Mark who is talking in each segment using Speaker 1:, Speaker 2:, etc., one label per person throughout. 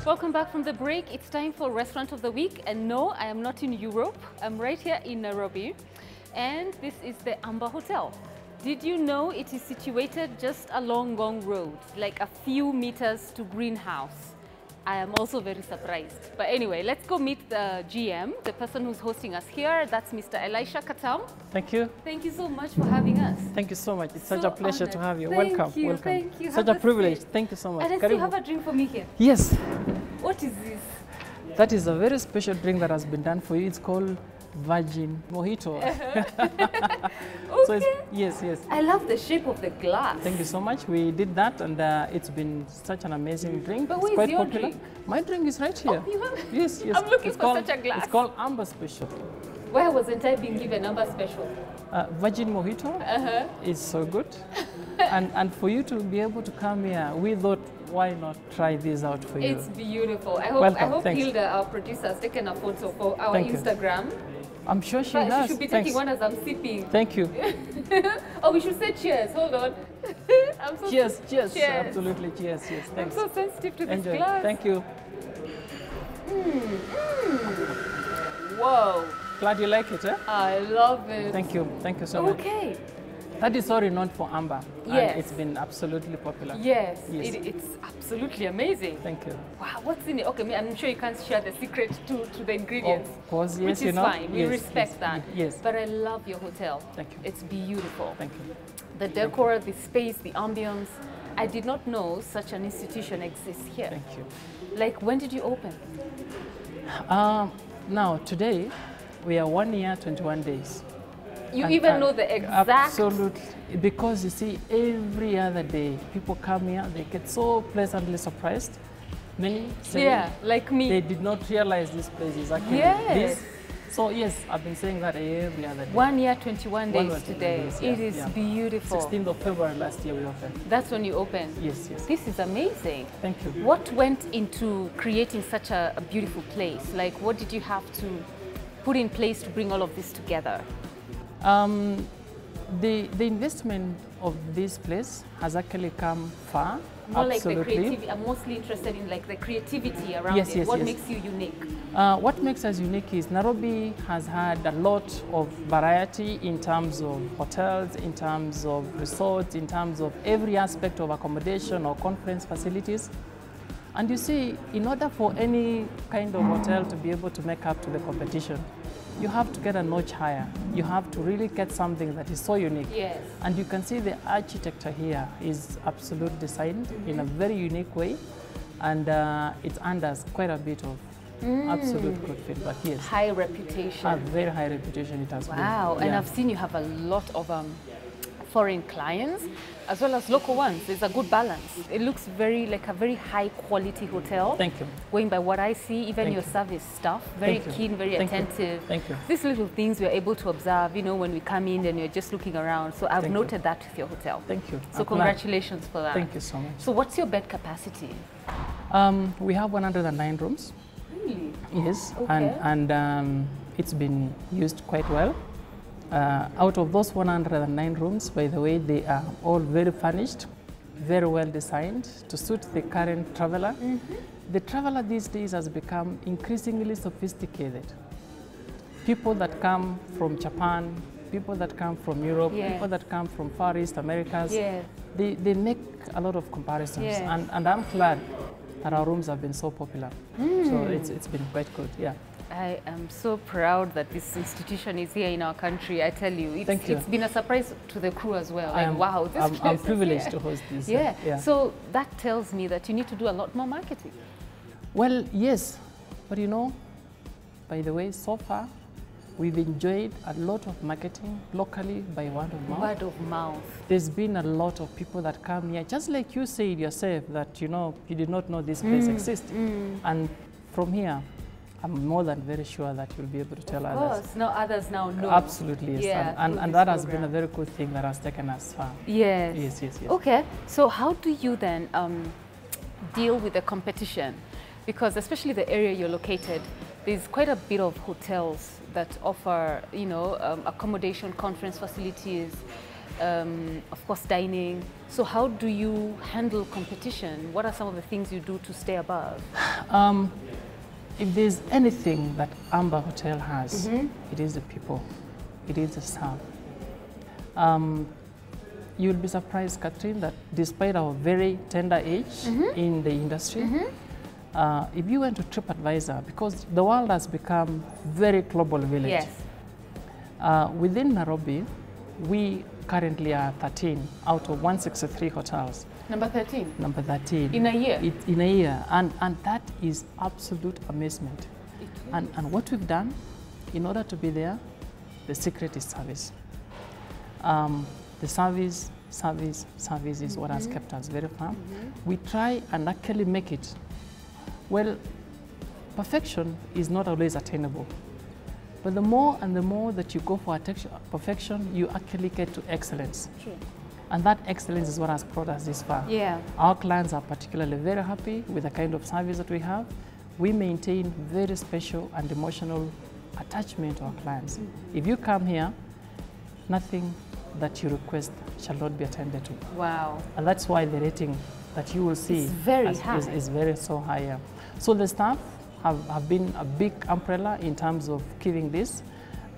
Speaker 1: Welcome back from the break. It's time for Restaurant of the Week. And no, I am not in Europe. I'm right here in Nairobi. And this is the Amber Hotel. Did you know it is situated just along Ngong Road, like a few meters to Greenhouse? I am also very surprised. But anyway, let's go meet the GM, the person who's hosting us here. That's Mr. Elisha Katam.
Speaker 2: Thank you.
Speaker 1: Thank you so much for having us.
Speaker 2: Thank you so much. It's such a pleasure to have you.
Speaker 1: Thank
Speaker 2: Welcome.
Speaker 1: you,
Speaker 2: Welcome.
Speaker 1: thank you.
Speaker 2: Such a privilege. Thank you so much.
Speaker 1: And I still have a drink for me here.
Speaker 2: Yes.
Speaker 1: What is this?
Speaker 2: That is a very special drink that has been done for you. It's called Virgin Mojito. So it's, yes.
Speaker 1: I love the shape of the glass.
Speaker 2: Thank you so much. We did that, and it's been such an amazing drink.
Speaker 1: But
Speaker 2: It's
Speaker 1: where's
Speaker 2: quite
Speaker 1: your
Speaker 2: popular.
Speaker 1: drink?
Speaker 2: My drink is right here.
Speaker 1: Oh, you have?
Speaker 2: Yes.
Speaker 1: I'm looking
Speaker 2: It's
Speaker 1: for
Speaker 2: called,
Speaker 1: such a glass.
Speaker 2: It's called Amber Special.
Speaker 1: Why wasn't I being given Amber Special?
Speaker 2: Virgin Mojito is so good. and for you to be able to come here, we thought, why not try this out for you?
Speaker 1: It's beautiful. I
Speaker 2: Welcome,
Speaker 1: hope
Speaker 2: thanks.
Speaker 1: Hilda, our producer, has taken a photo for our
Speaker 2: Thank you.
Speaker 1: Instagram.
Speaker 2: I'm sure she
Speaker 1: But
Speaker 2: has.
Speaker 1: she should be
Speaker 2: Thanks.
Speaker 1: taking one as I'm sipping.
Speaker 2: Thank you.
Speaker 1: Oh, we should say cheers. Hold on. I'm so
Speaker 2: Cheers.
Speaker 1: Cheers.
Speaker 2: Absolutely, cheers.
Speaker 1: I'm
Speaker 2: Thanks.
Speaker 1: so sensitive to this
Speaker 2: Enjoy.
Speaker 1: glass.
Speaker 2: Thank you.
Speaker 1: Whoa.
Speaker 2: Glad you like it, eh?
Speaker 1: I love it.
Speaker 2: Thank you so much.
Speaker 1: Okay.
Speaker 2: That is so renowned for Amber.
Speaker 1: Yes.
Speaker 2: And it's been absolutely popular.
Speaker 1: Yes.
Speaker 2: Yes.
Speaker 1: It's absolutely amazing.
Speaker 2: Thank you.
Speaker 1: Wow, what's in it? Okay, I'm sure you can't share the secret to the ingredients.
Speaker 2: Of course, yes,
Speaker 1: Which is
Speaker 2: you know.
Speaker 1: fine. We
Speaker 2: Yes,
Speaker 1: respect
Speaker 2: yes,
Speaker 1: that.
Speaker 2: Yes.
Speaker 1: But I love your hotel.
Speaker 2: Thank you.
Speaker 1: It's beautiful.
Speaker 2: Thank you.
Speaker 1: The decor, the space, the ambience. I did not know such an institution exists here.
Speaker 2: Thank you.
Speaker 1: Like, when did you open?
Speaker 2: Now, today, we are 1 year, 21 days.
Speaker 1: You
Speaker 2: And-
Speaker 1: even
Speaker 2: and
Speaker 1: know the exact...
Speaker 2: Absolutely. Because you see, every other day, people come here, they get so pleasantly surprised. Many say
Speaker 1: Yeah, like me.
Speaker 2: they did not realize this place is actually
Speaker 1: Yes.
Speaker 2: this. So yes, I've been saying that every other day.
Speaker 1: 1 year, 21 days
Speaker 2: 1 year,
Speaker 1: today.
Speaker 2: 21 days, yeah,
Speaker 1: It is
Speaker 2: yeah.
Speaker 1: beautiful.
Speaker 2: 16th of February last year we opened.
Speaker 1: That's when you opened.
Speaker 2: Yes.
Speaker 1: This is amazing.
Speaker 2: Thank you.
Speaker 1: What went into creating such a beautiful place? Like, what did you have to put in place to bring all of this together?
Speaker 2: The investment of this place has actually come far.
Speaker 1: More like the
Speaker 2: absolutely.
Speaker 1: creativity. I'm mostly interested in like the creativity around
Speaker 2: Yes,
Speaker 1: it.
Speaker 2: yes,
Speaker 1: What
Speaker 2: yes.
Speaker 1: makes you unique?
Speaker 2: What makes us unique is Nairobi has had a lot of variety in terms of hotels, in terms of resorts, in terms of every aspect of accommodation or conference facilities. And you see, in order for any kind of hotel to be able to make up to the competition, you have to get a notch higher. You have to really get something that is so unique.
Speaker 1: Yes.
Speaker 2: And you can see the architecture here is absolutely designed in a very unique way. And it earns quite a bit of absolute good feedback. Yes.
Speaker 1: High reputation.
Speaker 2: A very high reputation it has been.
Speaker 1: Wow, and
Speaker 2: Yeah.
Speaker 1: I've seen you have a lot of foreign clients as well as local ones. There's a good balance. It looks very like a very high quality hotel.
Speaker 2: Thank you.
Speaker 1: Going by what I see, even
Speaker 2: Thank
Speaker 1: your
Speaker 2: you.
Speaker 1: service staff, very
Speaker 2: Thank you.
Speaker 1: keen, very
Speaker 2: Thank you.
Speaker 1: attentive.
Speaker 2: Thank you.
Speaker 1: These little things we're able to observe, you know, when we come in and you're just looking around. So I've
Speaker 2: Thank you.
Speaker 1: noted that with your hotel.
Speaker 2: Thank you.
Speaker 1: So
Speaker 2: I'm glad.
Speaker 1: congratulations for that.
Speaker 2: Thank you so much.
Speaker 1: So what's your bed capacity?
Speaker 2: We have 109 rooms.
Speaker 1: Really?
Speaker 2: Yes.
Speaker 1: Okay.
Speaker 2: And it's been used quite well. Out of those 109 rooms, by the way, they are all very furnished, very well designed to suit the current traveler. The traveler these days has become increasingly sophisticated. People that come from Japan, people that come from Europe,
Speaker 1: Yes.
Speaker 2: people that come from Far East Americas,
Speaker 1: Yes.
Speaker 2: they make a lot of comparisons.
Speaker 1: Yes.
Speaker 2: And I'm glad that our rooms have been so popular. So it's been quite good, yeah.
Speaker 1: I am so proud that this institution is here in our country. I tell you,
Speaker 2: Thank you.
Speaker 1: it's been a surprise to the crew as well.
Speaker 2: I
Speaker 1: Like,
Speaker 2: am,
Speaker 1: wow, this
Speaker 2: I'm
Speaker 1: place is
Speaker 2: privileged
Speaker 1: here.
Speaker 2: to host this.
Speaker 1: Yeah. So that tells me that you need to do a lot more marketing.
Speaker 2: Well, yes, but you know, by the way, so far, we've enjoyed a lot of marketing locally by word of mouth.
Speaker 1: Word of mouth.
Speaker 2: There's been a lot of people that come here, just like you said yourself, that you know, you did not know this place exists. And from here, I'm more than very sure that you'll be able to tell
Speaker 1: Of
Speaker 2: others.
Speaker 1: course, now others now know.
Speaker 2: Absolutely, yes.
Speaker 1: Yeah,
Speaker 2: and
Speaker 1: through
Speaker 2: and
Speaker 1: this
Speaker 2: that has been a
Speaker 1: program.
Speaker 2: very good thing that has taken us far.
Speaker 1: Yes.
Speaker 2: Yes.
Speaker 1: Okay, so how do you then deal with the competition? Because especially the area you're located, there's quite a bit of hotels that offer, you know, accommodation, conference facilities, of course, dining. So how do you handle competition? What are some of the things you do to stay above?
Speaker 2: If there's anything that Amber Hotel has, it is the people, it is the staff. You'll be surprised, Catherine, that despite our very tender age in the industry, if you went to TripAdvisor, because the world has become very global village.
Speaker 1: Yes.
Speaker 2: Within Nairobi, we currently are 13 out of 163 hotels.
Speaker 1: Number 13?
Speaker 2: Number 13.
Speaker 1: In a year?
Speaker 2: In a year. And that is absolute amazement. And what we've done, in order to be there, the secret is service. The service is what has kept us very firm. We try and actually make it. Well, perfection is not always attainable. But the more and the more that you go for perfection, you actually get to excellence.
Speaker 1: True.
Speaker 2: And that excellence is what has brought us this far.
Speaker 1: Yeah.
Speaker 2: Our clients are particularly very happy with the kind of service that we have. We maintain very special and emotional attachment to our clients. If you come here, nothing that you request shall not be attended to.
Speaker 1: Wow.
Speaker 2: And that's why the rating that you will see
Speaker 1: is very high.
Speaker 2: Is very so high. Yeah. So the staff have been a big umbrella in terms of giving this.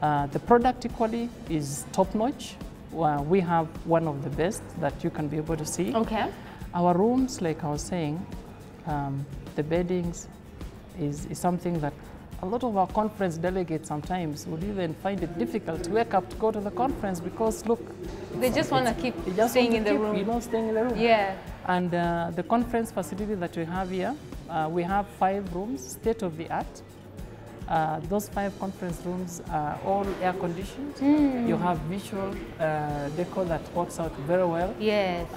Speaker 2: The product equally is top-notch. We have one of the best that you can be able to see.
Speaker 1: Okay.
Speaker 2: Our rooms, like I was saying, the beddings is something that a lot of our conference delegates sometimes would even find it difficult to wake up to go to the conference because, look,
Speaker 1: they just want to keep staying in the room.
Speaker 2: You know, staying in the room.
Speaker 1: Yeah.
Speaker 2: And the conference facility that we have here, we have 5 rooms, state of the art. Those 5 conference rooms are all air conditioned. You have visual decor that works out very well.
Speaker 1: Yes.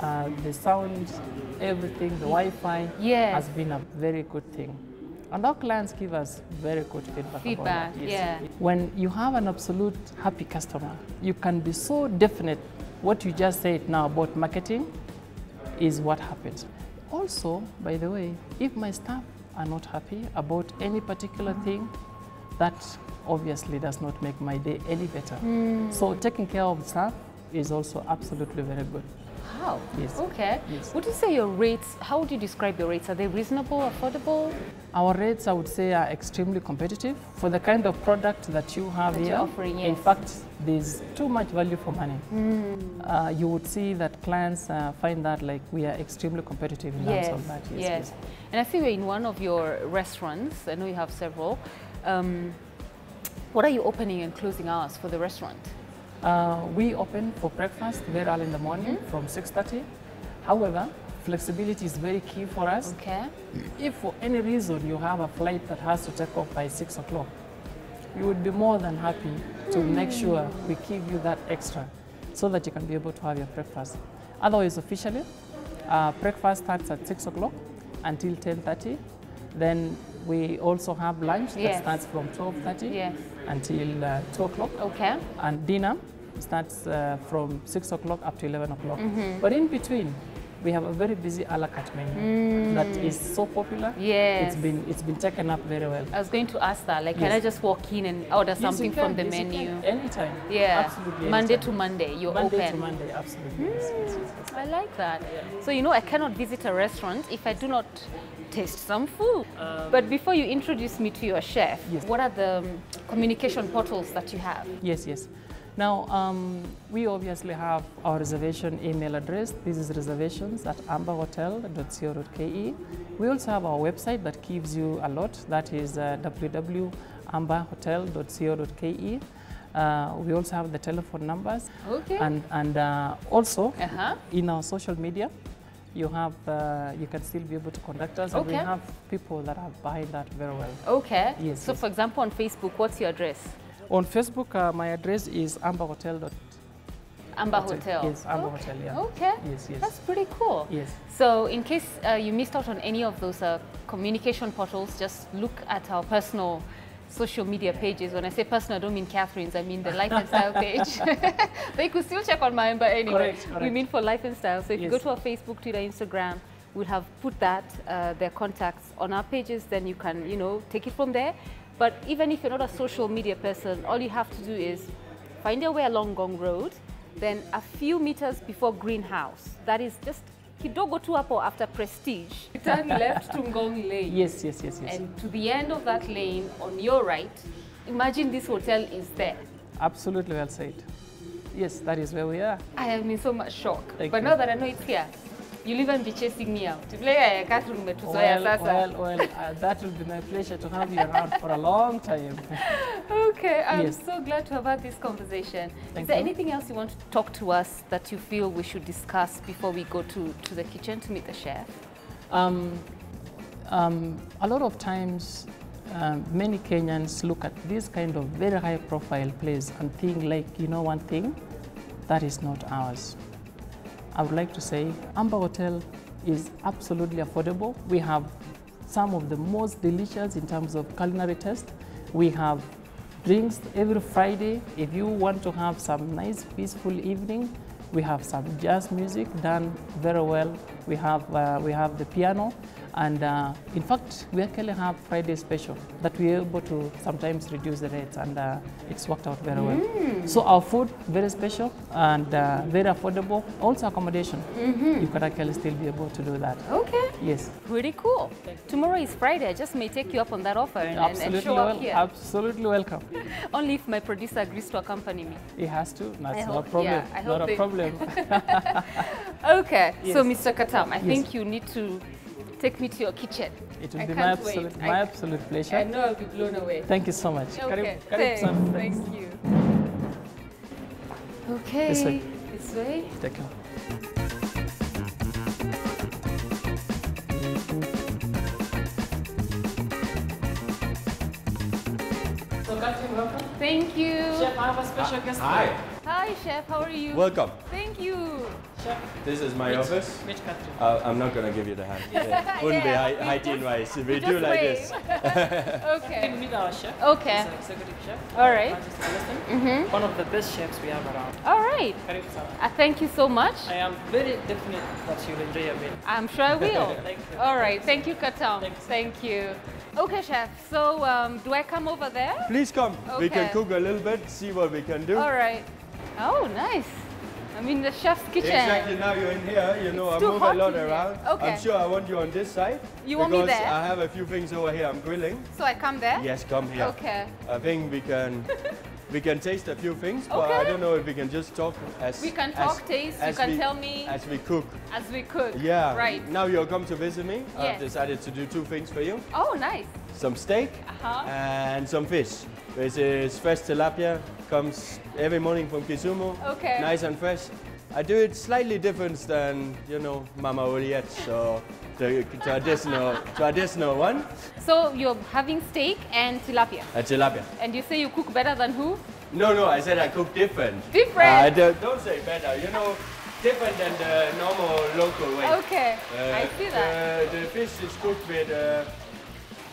Speaker 2: The sound, everything, the Wi-Fi has been a very good thing. And our clients give us very good feedback about that. Yes.
Speaker 1: Yeah.
Speaker 2: When you have an absolute happy customer, you can be so definite. What you just said now about marketing is what happens. Also, by the way, if my staff are not happy about any particular thing, that obviously does not make my day any better. So taking care of staff is also absolutely very good.
Speaker 1: Wow.
Speaker 2: Yes.
Speaker 1: Okay.
Speaker 2: Yes.
Speaker 1: Would you say your rates, how would you describe your rates? Are they reasonable, affordable?
Speaker 2: Our rates, I would say, are extremely competitive for the kind of product that you have here.
Speaker 1: You're offering, yes.
Speaker 2: In fact, there's too much value for money. You would see that clients find that like we are extremely competitive in terms of that.
Speaker 1: Yes. And I see we're in one of your restaurants. I know you have several. What are you opening and closing hours for the restaurant?
Speaker 2: We open for breakfast very early in the morning from 6:30. However, flexibility is very key for us.
Speaker 1: Okay.
Speaker 2: If for any reason you have a flight that has to take off by 6 o'clock, we would be more than happy to make sure we give you that extra so that you can be able to have your breakfast. Otherwise, officially, breakfast starts at 6 o'clock until 10:30. Then we also have lunch that starts from 12:30 until 2 o'clock.
Speaker 1: Okay.
Speaker 2: And dinner starts from 6 o'clock up to 11 o'clock. But in between, we have a very busy a la carte menu that is so popular.
Speaker 1: Yes.
Speaker 2: It's been taken up very well.
Speaker 1: I was going to ask that, like, can I just walk in and order something from the menu?
Speaker 2: Anytime.
Speaker 1: Yeah.
Speaker 2: Absolutely.
Speaker 1: Monday
Speaker 2: anytime.
Speaker 1: to Monday, you're
Speaker 2: Monday
Speaker 1: open.
Speaker 2: to Monday, absolutely. Yes.
Speaker 1: I like that. So, you know, I cannot visit a restaurant if I do not taste some food. But before you introduce me to your chef, what are the communication portals that you have?
Speaker 2: Yes. Now, we obviously have our reservation email address. This is reservations@amberhotel.co.ke. We also have our website that gives you a lot. That is www.amberhotel.co.ke. We also have the telephone numbers.
Speaker 1: Okay.
Speaker 2: And also, in our social media, you can still be able to contact us. And we have people that are buying that very well.
Speaker 1: Okay.
Speaker 2: Yes.
Speaker 1: So, for example, on Facebook, what's your address?
Speaker 2: On Facebook, my address is amberhotel.
Speaker 1: Amber Hotel.
Speaker 2: Yes, Amber Hotel, yeah.
Speaker 1: Okay.
Speaker 2: Yes.
Speaker 1: That's pretty cool.
Speaker 2: Yes.
Speaker 1: So in case you missed out on any of those communication portals, just look at our personal social media pages. When I say personal, I don't mean Catherine's, I mean the Life and Style page. They could still check on mine, but anyway,
Speaker 2: correct.
Speaker 1: We mean for Life and Style. So if you go to our Facebook, Twitter, Instagram, we'll have put that, their contacts on our pages, then you can, take it from there. But even if you're not a social media person, all you have to do is find your way along Gong Road, then a few meters before Greenhouse. That is just kidogo tu hapo after Prestige, turn left to Ngong Lane.
Speaker 2: Yes.
Speaker 1: And to the end of that lane on your right, imagine this hotel is there.
Speaker 2: Absolutely well said. Yes, that is where we are.
Speaker 1: I am in so much shock.
Speaker 2: Thank
Speaker 1: but
Speaker 2: you.
Speaker 1: now that I know it's here, you'll even be chasing me out.
Speaker 2: Well, that will be my pleasure to have you around for a long time.
Speaker 1: Okay, I'm
Speaker 2: Yes.
Speaker 1: so glad to have had this conversation.
Speaker 2: Thank
Speaker 1: Is there
Speaker 2: you.
Speaker 1: anything else you want to talk to us that you feel we should discuss before we go to the kitchen to meet the chef?
Speaker 2: A lot of times, many Kenyans look at this kind of very high profile place and think like, you know one thing, that is not ours. I would like to say Amber Hotel is absolutely affordable. We have some of the most delicious in terms of culinary taste. We have drinks every Friday. If you want to have some nice peaceful evening, we have some jazz music done very well. We have the piano, and in fact, we actually have Friday special that we are able to sometimes reduce the rates, and it's worked out very well. So our food very special and very affordable. Also accommodation, you could actually still be able to do that.
Speaker 1: Okay.
Speaker 2: Yes.
Speaker 1: Pretty cool. Tomorrow is Friday. I just may take you up on that offer and show up here.
Speaker 2: Absolutely welcome.
Speaker 1: Only if my producer agrees to accompany me.
Speaker 2: He has to. That's
Speaker 1: I
Speaker 2: no
Speaker 1: hope-
Speaker 2: problem.
Speaker 1: yeah, I hope
Speaker 2: Not
Speaker 1: they-
Speaker 2: a problem.
Speaker 1: Okay, so
Speaker 2: Yes.
Speaker 1: Mr. Katam, I
Speaker 2: Yes.
Speaker 1: think you need to take me to your kitchen.
Speaker 2: It will
Speaker 1: I
Speaker 2: be
Speaker 1: can't
Speaker 2: my
Speaker 1: wait.
Speaker 2: absolute pleasure.
Speaker 1: I know I'll be blown away.
Speaker 2: Thank you so much.
Speaker 1: Okay,
Speaker 2: Karibu
Speaker 1: thanks.
Speaker 2: sana.
Speaker 1: Thank you. Okay,
Speaker 2: This way.
Speaker 1: This way.
Speaker 2: Take care. So, Captain, welcome.
Speaker 1: Thank you.
Speaker 2: Chef, I have a special guest.
Speaker 3: Hi,
Speaker 1: Hi, chef. How are you?
Speaker 3: welcome.
Speaker 1: Thank you.
Speaker 2: Chef,
Speaker 3: This is my office.
Speaker 2: meet Catherine.
Speaker 3: I'm not gonna give you the hand. Wouldn't
Speaker 1: Yeah,
Speaker 3: be hygiene wise. We
Speaker 1: Just
Speaker 3: do like
Speaker 1: wave.
Speaker 3: this.
Speaker 1: Okay.
Speaker 2: Meet our chef.
Speaker 1: Okay.
Speaker 2: He's an executive chef.
Speaker 1: All right.
Speaker 2: Francis Alliston. One of the best chefs we have around.
Speaker 1: All right.
Speaker 2: Karibu sana.
Speaker 1: Thank you so much.
Speaker 2: I am very definite that you'll enjoy your meal.
Speaker 1: I'm sure I will.
Speaker 2: Thank you.
Speaker 1: All right. Thank you, Katam.
Speaker 2: Thanks.
Speaker 1: Thank you. Okay, chef. So, do I come over there?
Speaker 3: Please come. We can
Speaker 1: Okay.
Speaker 3: cook a little bit, see what we can do.
Speaker 1: All right. Oh, nice. I'm in the chef's kitchen.
Speaker 3: Exactly, now you're in here, you know, I
Speaker 1: too
Speaker 3: move a
Speaker 1: hot
Speaker 3: lot
Speaker 1: in here.
Speaker 3: around.
Speaker 1: Okay.
Speaker 3: I'm sure I want you on this side.
Speaker 1: You want me
Speaker 3: because
Speaker 1: there?
Speaker 3: I have a few things over here I'm grilling.
Speaker 1: So I come there?
Speaker 3: Yes, come here.
Speaker 1: Okay.
Speaker 3: I think we can taste a few things, but
Speaker 1: Okay.
Speaker 3: I don't know if we can just talk as
Speaker 1: We can talk, taste, you can tell me
Speaker 3: as we cook.
Speaker 1: as we cook.
Speaker 3: Yeah.
Speaker 1: Right.
Speaker 3: Now you'll come to visit me.
Speaker 1: Yes.
Speaker 3: I've decided to do two things for you.
Speaker 1: Oh, nice.
Speaker 3: Some steak
Speaker 1: Uh-huh.
Speaker 3: and some fish. This is fresh tilapia, comes every morning from Kisumu.
Speaker 1: Okay.
Speaker 3: Nice and fresh. I do it slightly different than, you know, Mama Oriet, so the traditional one,
Speaker 1: So you're having steak and tilapia.
Speaker 3: tilapia.
Speaker 1: And you say you cook better than who?
Speaker 3: No, I said I cook different.
Speaker 1: Different?
Speaker 3: Don't say better, you know, different than the normal local way.
Speaker 1: Okay. I see that.
Speaker 3: The fish is cooked with,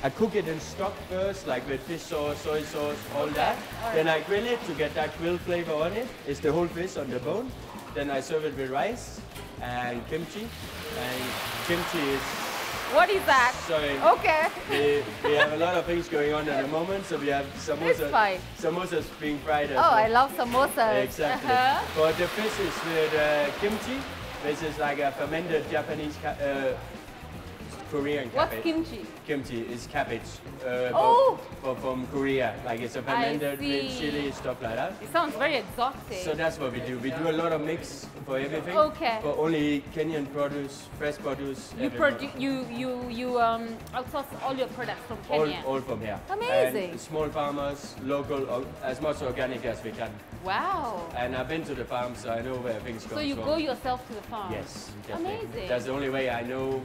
Speaker 3: I cook it in stock first, like with fish sauce, soy sauce, all that. Then I grill it to get that grill flavor on it. It's the whole fish on the bone. Then I serve it with rice and kimchi. And kimchi is,
Speaker 1: What is that?
Speaker 3: sorry,
Speaker 1: Okay.
Speaker 3: we have a lot of things going on at the moment. So we have samosa,
Speaker 1: fine.
Speaker 3: samosas being fried as
Speaker 1: Oh,
Speaker 3: well.
Speaker 1: I love samosas.
Speaker 3: Exactly.
Speaker 1: Uh-huh.
Speaker 3: But the fish is with kimchi, which is like a fermented Japanese, Korean
Speaker 1: What's
Speaker 3: cabbage.
Speaker 1: kimchi?
Speaker 3: Kimchi is cabbage
Speaker 1: Oh!
Speaker 3: from Korea. Like it's a fermented with
Speaker 1: see.
Speaker 3: chili, stuff like that.
Speaker 1: It sounds very exotic.
Speaker 3: So that's what we do. We do a lot of mix for everything.
Speaker 1: Okay.
Speaker 3: But only Kenyan produce, fresh produce.
Speaker 1: you
Speaker 3: every
Speaker 1: outsource all your products from Kenya.
Speaker 3: all from here.
Speaker 1: Amazing.
Speaker 3: And small farmers, local, as much organic as we can.
Speaker 1: Wow.
Speaker 3: And I've been to the farm, so I know where things come
Speaker 1: So you
Speaker 3: from.
Speaker 1: go yourself to the farm?
Speaker 3: Yes, definitely.
Speaker 1: Amazing.
Speaker 3: That's the only way I know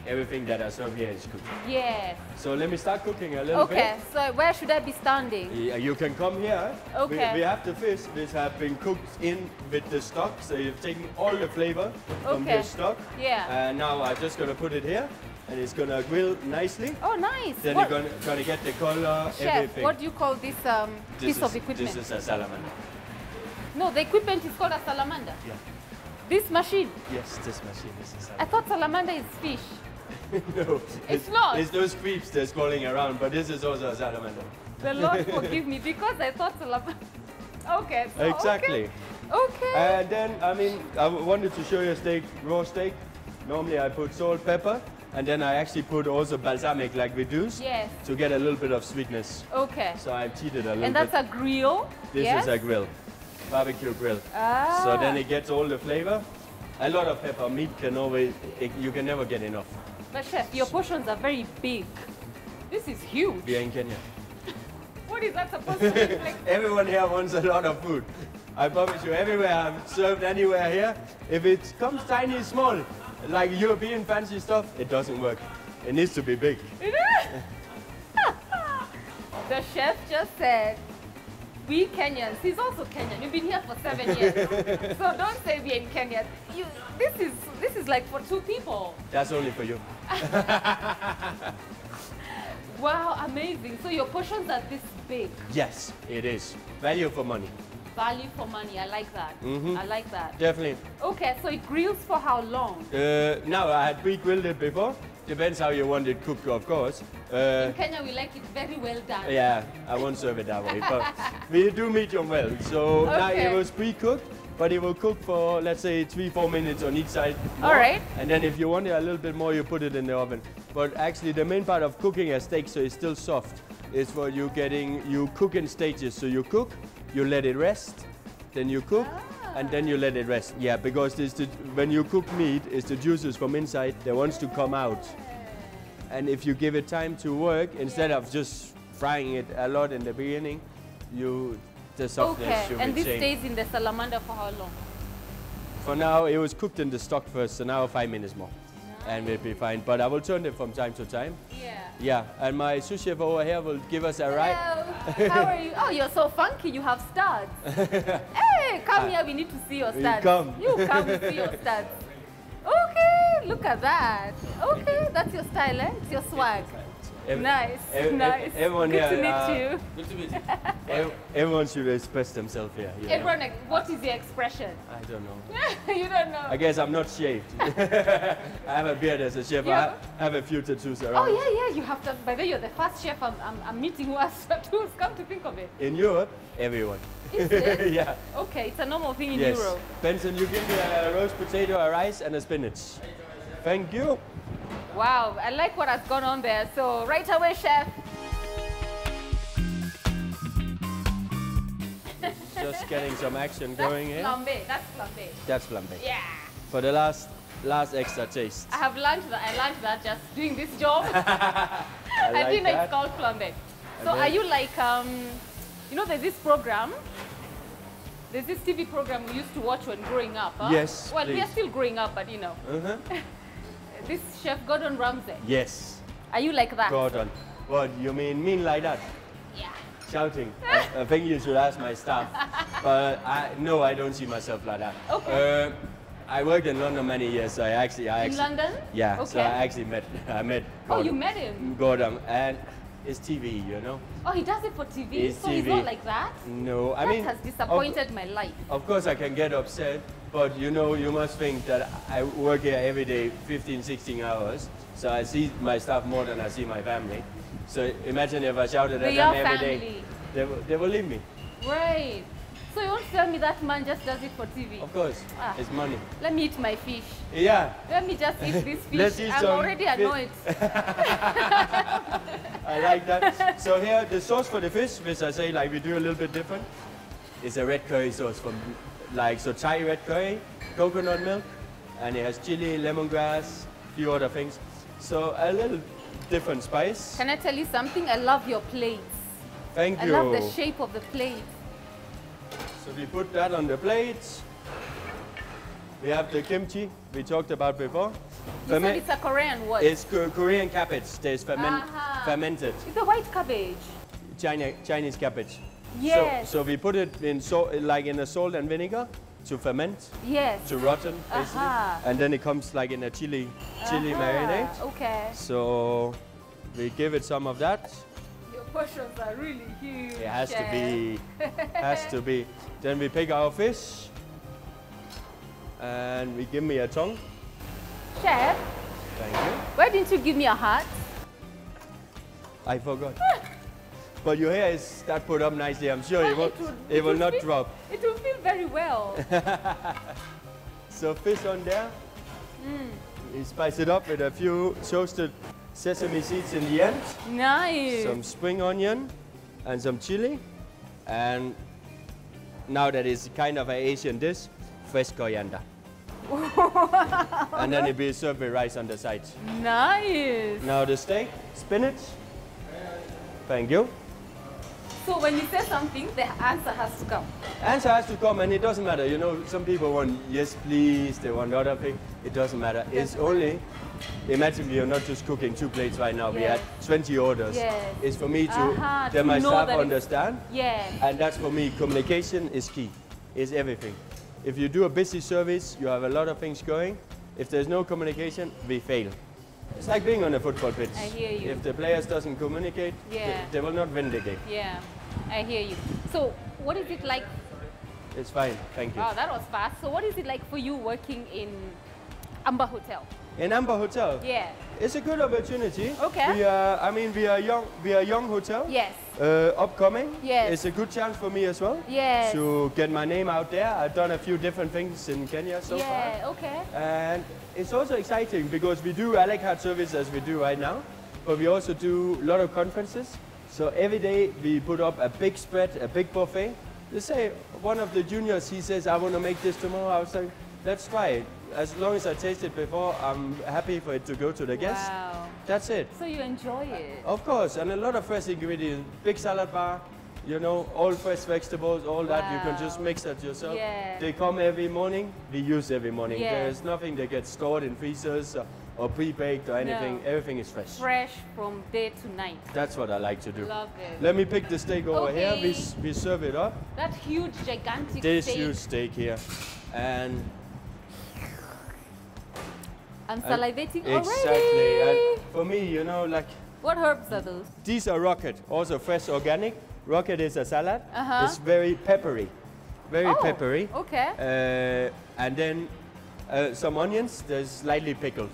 Speaker 3: everything that I serve here is cooked.
Speaker 1: Yes.
Speaker 3: So let me start cooking a little
Speaker 1: Okay, so where should I be standing?
Speaker 3: bit. You can come here.
Speaker 1: Okay.
Speaker 3: We have the fish which have been cooked in with the stock, so you've taken all the flavor from
Speaker 1: Okay.
Speaker 3: the stock.
Speaker 1: Yeah.
Speaker 3: And now I'm just gonna put it here, and it's gonna grill nicely.
Speaker 1: Oh, nice.
Speaker 3: Then
Speaker 1: What-
Speaker 3: you're gonna get the color,
Speaker 1: Chef,
Speaker 3: everything.
Speaker 1: what do you call this piece of equipment?
Speaker 3: This is a salamander.
Speaker 1: No, the equipment is called a salamander.
Speaker 3: Yeah.
Speaker 1: This machine.
Speaker 3: Yes, this machine is a
Speaker 1: I
Speaker 3: salamander.
Speaker 1: thought salamander is fish.
Speaker 3: No,
Speaker 1: It's not.
Speaker 3: It's those creeps that's crawling around, but this is also a salamander.
Speaker 1: The Lord forgive me because I thought salamander. Okay. So,
Speaker 3: Exactly.
Speaker 1: Okay.
Speaker 3: And then, I mean, I wanted to show you a steak, raw steak. Normally I put salt, pepper, and then I actually put also balsamic like we do
Speaker 1: Yes.
Speaker 3: to get a little bit of sweetness.
Speaker 1: Okay.
Speaker 3: So I cheated a little
Speaker 1: And
Speaker 3: bit.
Speaker 1: that's a grill?
Speaker 3: This
Speaker 1: yes?
Speaker 3: is a grill, barbecue grill.
Speaker 1: Ah.
Speaker 3: So then it gets all the flavor. A lot of pepper, meat can always, you can never get enough.
Speaker 1: But chef, your portions are very big. This is huge.
Speaker 3: We are in Kenya.
Speaker 1: What is that supposed to be like?
Speaker 3: Everyone here wants a lot of food. I promise you, everywhere I've served anywhere here, if it comes tiny, small, like European fancy stuff, it doesn't work. It needs to be big.
Speaker 1: The chef just said, we Kenyans, he's also Kenyan. You've been here for 7 years. So don't say we in Kenya. This is like for 2 people.
Speaker 3: That's only for you.
Speaker 1: Wow, amazing. So your portions are this big.
Speaker 3: Yes, it is. Value for money.
Speaker 1: Value for money, I like that. I like that.
Speaker 3: Definitely.
Speaker 1: Okay, so it grills for how long?
Speaker 3: Now, I had pre-grilled it before. Depends how you want it cooked, of course.
Speaker 1: In Kenya, we like it very well done.
Speaker 3: Yeah, I won't serve it that way, but we do medium well. So now
Speaker 1: Okay.
Speaker 3: it was pre-cooked, but it will cook for, let's say, 3-4 minutes on each side.
Speaker 1: All right.
Speaker 3: And then if you want it a little bit more, you put it in the oven. But actually, the main part of cooking a steak so it's still soft is for you cook in stages. So you cook, you let it rest, then you cook, and then you let it rest. Yeah, because when you cook meat, it's the juices from inside that wants to come out. And if you give it time to work, instead of just frying it a lot in the beginning, the softness
Speaker 1: Okay,
Speaker 3: should
Speaker 1: and
Speaker 3: be
Speaker 1: this
Speaker 3: changed.
Speaker 1: stays in the salamander for how long?
Speaker 3: For now, it was cooked in the stock first, so now 5 minutes more. And we'll be fine. But I will turn it from time to time.
Speaker 1: Yeah.
Speaker 3: Yeah, and my sous chef over here will give us a ride.
Speaker 1: Hello, how are you? Oh, you're so funky, you have studs. Hey, come here, we need to see your
Speaker 3: You
Speaker 1: studs.
Speaker 3: come.
Speaker 1: You come and see your studs. Okay, look at that. Okay, that's your style, eh? It's your swag. Nice, nice.
Speaker 3: Everyone
Speaker 1: Good
Speaker 3: here,
Speaker 1: to meet you.
Speaker 3: Good to meet you. Everyone should express themselves here. you know.
Speaker 1: Everyone, like, what is your expression?
Speaker 3: I don't know.
Speaker 1: You don't know.
Speaker 3: I guess I'm not shaved. I have a beard as a chef.
Speaker 1: Yeah.
Speaker 3: I have a few tattoos
Speaker 1: Oh
Speaker 3: around.
Speaker 1: yeah, you have to. By the way, you're the first chef I'm meeting who has tattoos. Come to think of it.
Speaker 3: In Europe, everyone.
Speaker 1: Is it?
Speaker 3: Yeah.
Speaker 1: Okay, it's a normal thing in
Speaker 3: Yes.
Speaker 1: Europe.
Speaker 3: Benson, you give me a roast potato, a rice, and a spinach. Thank you.
Speaker 1: Wow, I like what has gone on there. So right away, chef.
Speaker 3: Just getting some action going here.
Speaker 1: Flambe. That's flambe.
Speaker 3: That's flambe.
Speaker 1: Yeah.
Speaker 3: For the last extra taste.
Speaker 1: I have learned that. I learned that just doing this job.
Speaker 3: I
Speaker 1: I
Speaker 3: like
Speaker 1: didn't know
Speaker 3: that.
Speaker 1: it's called flambe. So
Speaker 3: then-
Speaker 1: are you like, you know, there's this program. There's this TV program we used to watch when growing up. Huh?
Speaker 3: Yes,
Speaker 1: Well, we are
Speaker 3: please.
Speaker 1: still growing up, but you know,
Speaker 3: Uh-huh.
Speaker 1: this chef Gordon Ramsay.
Speaker 3: Yes.
Speaker 1: Are you like that?
Speaker 3: Gordon. What, you mean like that?
Speaker 1: Yeah.
Speaker 3: Shouting. I think you should ask my staff. But no, I don't see myself like that.
Speaker 1: Okay.
Speaker 3: I worked in London many years, so I actually
Speaker 1: In London?
Speaker 3: Yeah,
Speaker 1: Okay.
Speaker 3: so I actually met
Speaker 1: Oh,
Speaker 3: Gordon.
Speaker 1: you met him?
Speaker 3: Gordon, and it's TV, you know.
Speaker 1: Oh, he does it for TV.
Speaker 3: It's
Speaker 1: so he's
Speaker 3: TV.
Speaker 1: not like that.
Speaker 3: No, I
Speaker 1: That
Speaker 3: mean,
Speaker 1: has disappointed my life.
Speaker 3: Of course I can get upset, but you know, you must think that I work here every day 15, 16 hours. So I see my staff more than I see my family. So imagine if I shouted at
Speaker 1: They
Speaker 3: them
Speaker 1: are
Speaker 3: every day,
Speaker 1: family.
Speaker 3: they will leave me.
Speaker 1: Right. So you won't tell me that man just does it for TV?
Speaker 3: Of course,
Speaker 1: Ah.
Speaker 3: it's money.
Speaker 1: Let me eat my fish.
Speaker 3: Yeah,
Speaker 1: Let me just eat this fish.
Speaker 3: Let's eat
Speaker 1: I'm
Speaker 3: some
Speaker 1: already
Speaker 3: fish.
Speaker 1: annoyed.
Speaker 3: I like that. So here, the sauce for the fish, which I say like we do a little bit different, is a red curry sauce from so Thai red curry, coconut milk, and it has chili, lemongrass, few other things. So a little different spice.
Speaker 1: Can I tell you something? I love your plates.
Speaker 3: Thank
Speaker 1: I
Speaker 3: you.
Speaker 1: love the shape of the plate.
Speaker 3: So we put that on the plates. We have the kimchi we talked about before.
Speaker 1: You said it's a Korean word.
Speaker 3: It's Korean cabbage. There's
Speaker 1: Aha.
Speaker 3: fermented
Speaker 1: It's a white cabbage.
Speaker 3: Chinese cabbage.
Speaker 1: Yes.
Speaker 3: So we put it in like in a salt and vinegar to ferment,
Speaker 1: Yes.
Speaker 3: to rotten basically,
Speaker 1: Aha.
Speaker 3: and then it comes like in a chili marinade.
Speaker 1: Ah, okay.
Speaker 3: So we give it some of that.
Speaker 1: Your portions are really huge.
Speaker 3: It has to
Speaker 1: chef.
Speaker 3: be, has to be. Then we pick our fish, and we give me a tongue.
Speaker 1: Chef,
Speaker 3: Thank you.
Speaker 1: why didn't you give me a hat?
Speaker 3: I forgot. But your hair is that put up nicely. I'm sure it will not
Speaker 1: fit-
Speaker 3: drop.
Speaker 1: It will feel very well.
Speaker 3: So fish on there. We spice it up with a few toasted sesame seeds in the end,
Speaker 1: Nice.
Speaker 3: some spring onion, and some chili. And now that it's kind of an Asian dish, fresh coriander. And then it'll be served with rice on the side.
Speaker 1: Nice.
Speaker 3: Now the steak, spinach. Thank you.
Speaker 1: So when you say something, the answer has to come.
Speaker 3: Answer has to come, and it doesn't matter. You know, some people want yes please, they want other thing. It doesn't matter. It's only, imagine you're not just cooking 2 plates right now. We
Speaker 1: Yes.
Speaker 3: had 20 orders.
Speaker 1: Yes.
Speaker 3: It's for me to
Speaker 1: To
Speaker 3: let my
Speaker 1: know
Speaker 3: staff
Speaker 1: that it's-
Speaker 3: understand.
Speaker 1: Yeah.
Speaker 3: And that's for me, communication is key, is everything. If you do a busy service, you have a lot of things going. If there's no communication, we fail. It's like being on a football pitch.
Speaker 1: I hear you.
Speaker 3: If the players doesn't communicate,
Speaker 1: Yeah.
Speaker 3: they will not win the game.
Speaker 1: Yeah, I hear you. So what is it like?
Speaker 3: It's fine, thank you.
Speaker 1: Wow, that was fast. So what is it like for you working in Amber Hotel?
Speaker 3: In Amber Hotel,
Speaker 1: Yeah.
Speaker 3: it's a good opportunity.
Speaker 1: Okay.
Speaker 3: We are, I mean, we are young. We are a young hotel.
Speaker 1: Yes.
Speaker 3: Upcoming.
Speaker 1: Yes.
Speaker 3: It's a good chance for me as well.
Speaker 1: Yes.
Speaker 3: To get my name out there. I've done a few different things in Kenya so far.
Speaker 1: Yeah. Okay.
Speaker 3: And it's also exciting because we do a la carte service as we do right now, but we also do a lot of conferences. So every day we put up a big spread, a big buffet. Let's say one of the juniors, he says, I want to make this tomorrow. I was like, let's try it. As long as I taste it before, I'm happy for it to go to the guests.
Speaker 1: Wow.
Speaker 3: That's it.
Speaker 1: So you enjoy it?
Speaker 3: Of course, and a lot of fresh ingredients. Big salad bar, you know, all fresh vegetables, all that. You can just
Speaker 1: Wow.
Speaker 3: mix that yourself.
Speaker 1: Yeah.
Speaker 3: They come every morning, we use every morning.
Speaker 1: Yeah.
Speaker 3: There's nothing that gets stored in freezers or pre-baked or anything.
Speaker 1: No.
Speaker 3: Everything is fresh.
Speaker 1: Fresh from day to night.
Speaker 3: That's what I like to do.
Speaker 1: Love it.
Speaker 3: Let me pick the steak over here.
Speaker 1: Okay.
Speaker 3: We serve it up.
Speaker 1: That huge, gigantic
Speaker 3: This
Speaker 1: steak.
Speaker 3: huge steak here. And
Speaker 1: I'm salivating
Speaker 3: exactly.
Speaker 1: already.
Speaker 3: And for me, you know, like
Speaker 1: What herbs are those?
Speaker 3: these are rocket, also fresh organic. Rocket is a salad.
Speaker 1: Uh-huh.
Speaker 3: It's very peppery. Very
Speaker 1: Oh,
Speaker 3: peppery.
Speaker 1: Okay.
Speaker 3: And then some onions, they're slightly pickled.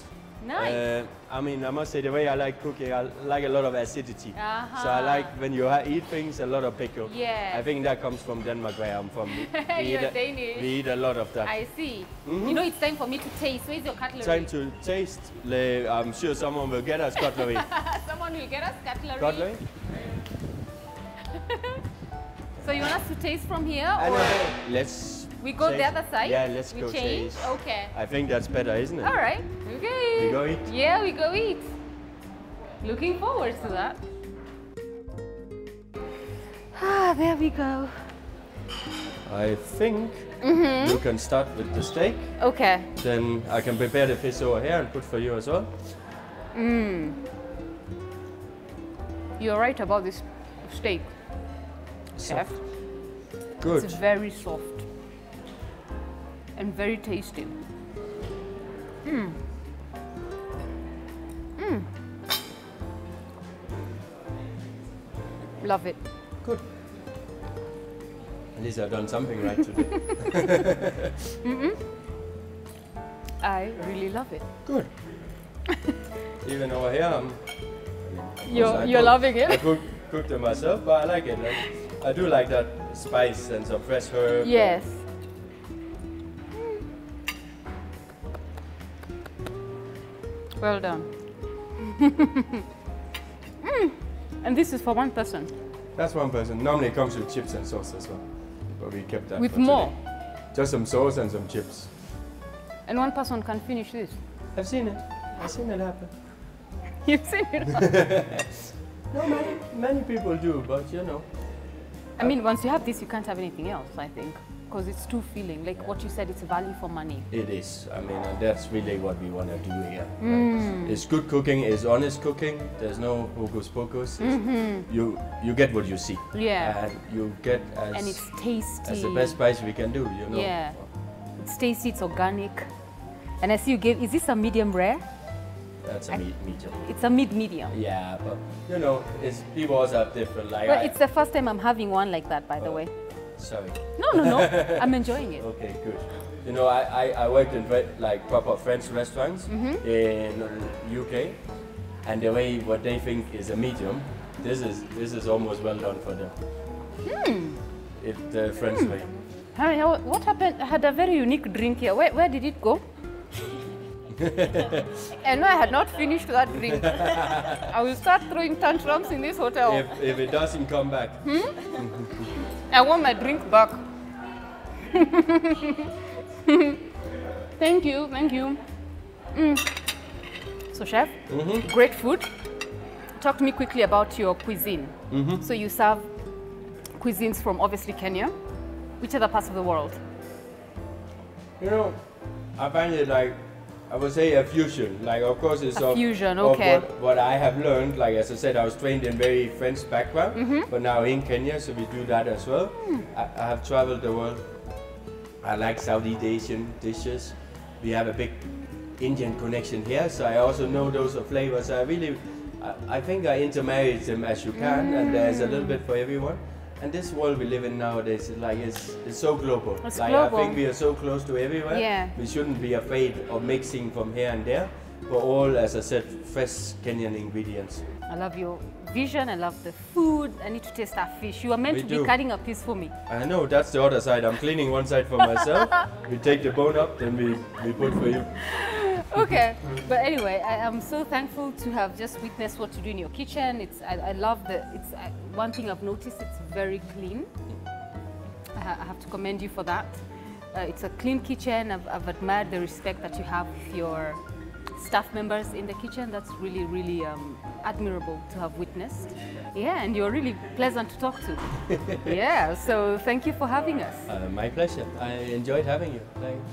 Speaker 1: Nice.
Speaker 3: I mean, I must say, the way I like cooking, I like a lot of acidity. So I like when you eat things, a lot of pickle.
Speaker 1: Yes.
Speaker 3: I think that comes from Denmark, where I'm from. We
Speaker 1: You're
Speaker 3: eat
Speaker 1: Danish.
Speaker 3: We eat a lot of that.
Speaker 1: I see. You know, it's time for me to taste. Where's your cutlery?
Speaker 3: Time to taste. I'm sure someone will get us cutlery.
Speaker 1: Someone will get us cutlery.
Speaker 3: Cutlery?
Speaker 1: So you want us to taste from here?
Speaker 3: And
Speaker 1: Or
Speaker 3: let's
Speaker 1: we go
Speaker 3: taste.
Speaker 1: the other side?
Speaker 3: Yeah, let's
Speaker 1: we
Speaker 3: go
Speaker 1: change?
Speaker 3: taste.
Speaker 1: Okay.
Speaker 3: I think that's better, isn't it?
Speaker 1: All right. Okay.
Speaker 3: We go eat?
Speaker 1: Yeah, we go eat. Looking forward to that. Ah, there we go.
Speaker 3: I think you can start with the steak.
Speaker 1: Okay.
Speaker 3: Then I can prepare the fish over here and put for you as well.
Speaker 1: You're right about this steak, chef.
Speaker 3: Good.
Speaker 1: It's very soft and very tasty. Love it.
Speaker 3: Good. At least I've done something right today.
Speaker 1: I really love it.
Speaker 3: Good. Even over here,
Speaker 1: You're loving
Speaker 3: I
Speaker 1: it?
Speaker 3: cooked it myself, but I like it. Like, I do like that spice and some fresh herb.
Speaker 1: Yes. Well done. And this is for one person.
Speaker 3: That's one person. Normally it comes with chips and sauce as well. But we kept that
Speaker 1: With
Speaker 3: for
Speaker 1: more.
Speaker 3: today. Just some sauce and some chips.
Speaker 1: And one person can finish this.
Speaker 3: I've seen it. I've seen it happen.
Speaker 1: You've seen it.
Speaker 3: No, many people do, but you know.
Speaker 1: I mean, once you have this, you can't have anything else, I think. Because it's too filling. Like what you said, it's a value for money.
Speaker 3: It is. I mean, and that's really what we want to do here. Like, it's good cooking, it's honest cooking. There's no hocus pocus. You get what you see.
Speaker 1: Yeah.
Speaker 3: And you get
Speaker 1: And it's tasty.
Speaker 3: as the best price we can do, you know.
Speaker 1: Yeah. It's tasty, it's organic. And I see you gave, is this a medium rare?
Speaker 3: That's a medium.
Speaker 1: It's a mid-medium.
Speaker 3: Yeah, but you know, it's people also have different like.
Speaker 1: Well, it's the first time I'm having one like that, by the way.
Speaker 3: Sorry.
Speaker 1: No. I'm enjoying it.
Speaker 3: Okay, good. You know, I worked in like proper French restaurants in UK, and the way what they think is a medium, this is almost well done for them. It's the French way.
Speaker 1: What happened? I had a very unique drink here. Where did it go? And no, I had not finished that drink. I will start throwing tantrums in this hotel.
Speaker 3: If it doesn't come back.
Speaker 1: I want my drink back. Thank you, thank you. So chef, great food. Talk to me quickly about your cuisine. So you serve cuisines from obviously Kenya. Which other parts of the world?
Speaker 3: You know, I find it like, I would say a fusion. Like, of course, it's
Speaker 1: A fusion, okay.
Speaker 3: of what I have learned. Like, as I said, I was trained in very French background, but now in Kenya, so we do that as well. I have traveled the world. I like Southeast Asian dishes. We have a big Indian connection here, so I also know those flavors. I think I intermarried them as you can, and there's a little bit for everyone. And this world we live in nowadays, like it's so global.
Speaker 1: It's
Speaker 3: like
Speaker 1: global.
Speaker 3: I think we are so close to everywhere.
Speaker 1: Yeah.
Speaker 3: We shouldn't be afraid of mixing from here and there, but all, as I said, fresh Kenyan ingredients.
Speaker 1: I love your vision, I love the food. I need to taste that fish. You are meant
Speaker 3: Me
Speaker 1: to
Speaker 3: too.
Speaker 1: be cutting a piece for me.
Speaker 3: I know, that's the other side. I'm cleaning one side for myself. We take the bone up, then we put for you.
Speaker 1: Okay, but anyway, I am so thankful to have just witnessed what you do in your kitchen. I love one thing I've noticed, it's very clean. I have to commend you for that. It's a clean kitchen. I've admired the respect that you have with your staff members in the kitchen. That's really, really admirable to have witnessed. Yeah, and you're really pleasant to talk to. Yeah, so thank you for having us.
Speaker 3: My pleasure. I enjoyed having you.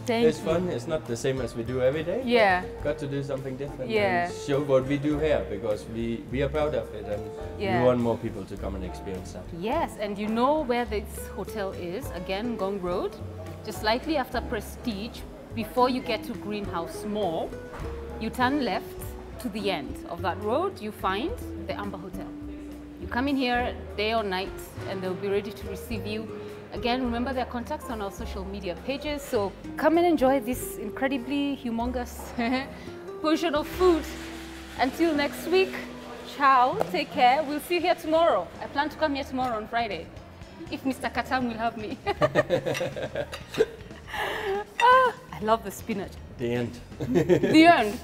Speaker 1: Thank
Speaker 3: it's
Speaker 1: you.
Speaker 3: fun. It's not the same as we do every day.
Speaker 1: Yeah.
Speaker 3: Got to do something different
Speaker 1: Yeah.
Speaker 3: and show what we do here, because we are proud of it, and
Speaker 1: Yeah.
Speaker 3: we want more people to come and experience that.
Speaker 1: Yes, and you know where this hotel is, again, Ngong Road, just slightly after Prestige, before you get to Greenhouse Mall, you turn left to the end of that road, you find the Amber Hotel. You come in here day or night and they'll be ready to receive you. Again, remember their contacts on our social media pages, so come and enjoy this incredibly humongous portion of food. Until next week, ciao, take care. We'll see you here tomorrow. I plan to come here tomorrow on Friday, if Mr. Katam will have me. I love the spinach.
Speaker 3: The end.
Speaker 1: The end.